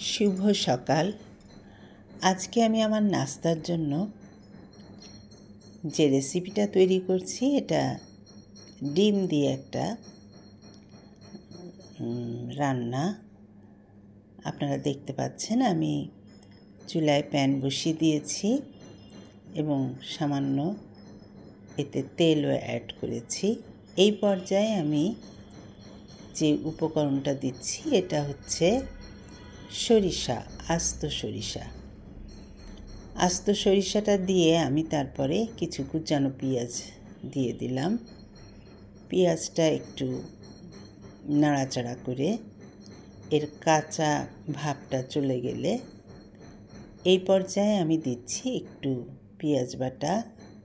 শুভ সকাল। আজকে আমি আমার নাস্তার জন্য যে রেসিপিটা তৈরি করছি এটা ডিম দিয়ে একটা রান্না। আপনারা দেখতে পাচ্ছেন আমি চুলায় প্যান বসিয়ে দিয়েছি এবং সামান্য এতে তেলও অ্যাড করেছি। এই পর্যায়ে আমি যে উপকরণটা দিচ্ছি এটা হচ্ছে সরিষা, আস্ত সরিষা। আস্ত সরিষাটা দিয়ে আমি তারপরে কিছু কুচানো পেঁয়াজ দিয়ে দিলাম। পেঁয়াজটা একটু নাড়াচাড়া করে এর কাঁচা ভাবটা চলে গেলে এই পর্যায়ে আমি দিচ্ছি একটু পেঁয়াজ বাটা,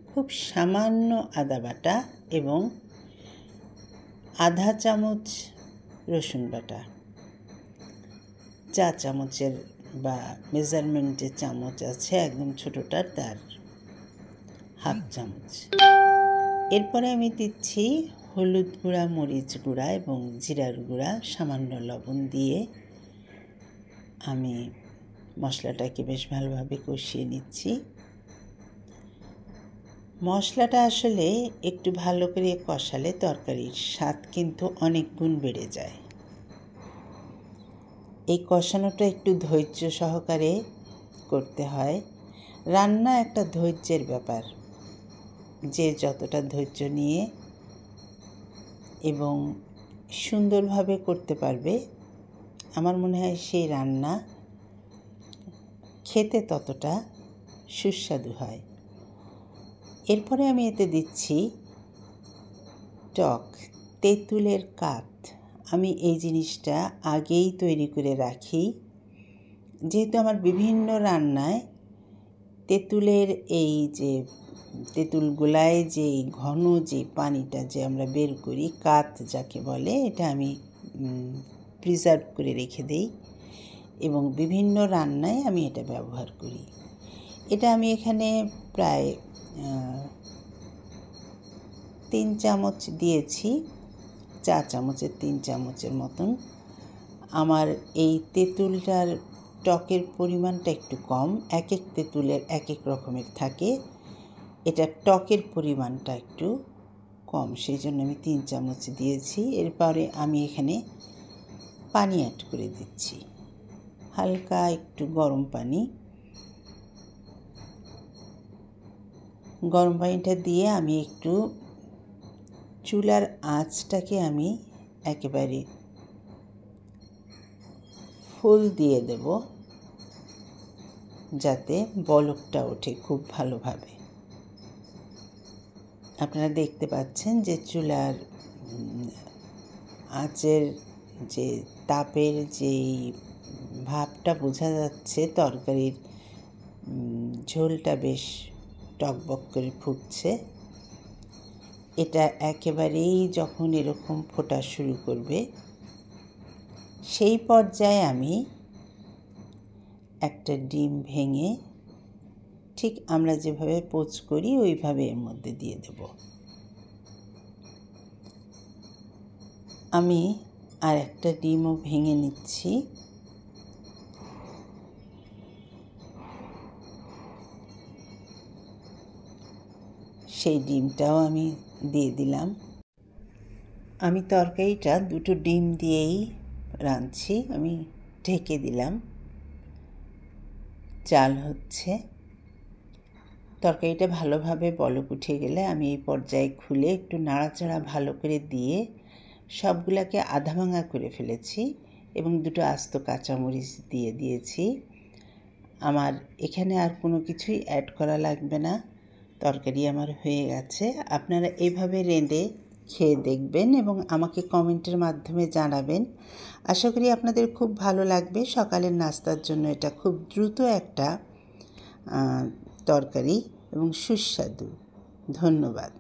খুব সামান্য আদা বাটা এবং আধা চামচ রসুন বাটা। চা চামচের বা মেজারমেন্টে চামচ আছে একদম ছোটোটার, তার হাফ চামচ। এরপরে আমি দিচ্ছি হলুদ গুঁড়া, মরিচ গুঁড়া এবং জিরার গুঁড়া, সামান্য লবণ দিয়ে আমি মশলাটাকে বেশ ভালোভাবে কষিয়ে নিচ্ছি। মশলাটা আসলে একটু ভালো করে কষালে তরকারির স্বাদ কিন্তু অনেক গুণ বেড়ে যায়। এই কষানোটা একটু ধৈর্য সহকারে করতে হয়। রান্না একটা ধৈর্যের ব্যাপার। যে যতটা ধৈর্য নিয়ে এবং সুন্দরভাবে করতে পারবে, আমার মনে হয় সেই রান্না খেতে ততটা সুস্বাদু হয়। এরপরে আমি এতে দিচ্ছি টক তেঁতুলের কাঠ। আমি এই জিনিসটা আগেই তৈরি করে রাখি, যেহেতু আমার বিভিন্ন রান্নায় তেঁতুলের এই যে তেঁতুল গোলায় যে ঘন যে পানিটা যে আমরা বের করি, কাঠ যাকে বলে, এটা আমি প্রিজার্ভ করে রেখে দেই এবং বিভিন্ন রান্নায় আমি এটা ব্যবহার করি। এটা আমি এখানে প্রায় 3 চামচ দিয়েছি, চা চামচের 3 চামচের মতন। আমার এই তেঁতুলটার টকের পরিমাণটা একটু কম, এক এক তেঁতুলের এক এক রকমের থাকে, এটা টকের পরিমাণটা একটু কম, সেই জন্য আমি 3 চামচ দিয়েছি। এরপরে আমি এখানে পানি অ্যাড করে দিচ্ছি, হালকা একটু গরম পানি। গরম পানিটা দিয়ে আমি একটু চুলার আঁচটাকে আমি একেবারে ফুল দিয়ে দেব, যাতে বলকটা ওঠে খুব ভালোভাবে। আপনারা দেখতে পাচ্ছেন যে চুলার আঁচের যে তাপের যেই ভাবটা বোঝা যাচ্ছে, তরকারির ঝোলটা বেশ টকবক করে ফুটছে। এটা একেবারেই যখন এরকম ফোটা শুরু করবে, সেই পর্যায়ে আমি একটা ডিম ভেঙে ঠিক আমরা যেভাবে পোচ করি ওইভাবে এর মধ্যে দিয়ে দেব। আমি আর একটা ডিমও ভেঙে নিচ্ছি। সেই ডিমটাও আমি দিয়ে দিলাম। আমি তরকারিটা 2টো ডিম দিয়েই রাঁধছি। আমি ঢেকে দিলাম, চাল হচ্ছে। তরকারিটা ভালোভাবে বলক উঠে গেলে আমি এই পর্যায়ে খুলে একটু নাড়াচাড়া ভালো করে দিয়ে সবগুলাকে আধা ভাঙা করে ফেলেছি এবং 2টো আস্ত কাঁচামরিচ দিয়ে দিয়েছি। আমার এখানে আর কোনো কিছুই অ্যাড করা লাগবে না, তরকারি আমার হয়ে গেছে। আপনারা এইভাবে রেঁধে খেয়ে দেখবেন এবং আমাকে কমেন্টের মাধ্যমে জানাবেন। আশা করি আপনাদের খুব ভালো লাগবে। সকালের নাস্তার জন্য এটা খুব দ্রুত একটা তরকারি এবং সুস্বাদু। ধন্যবাদ।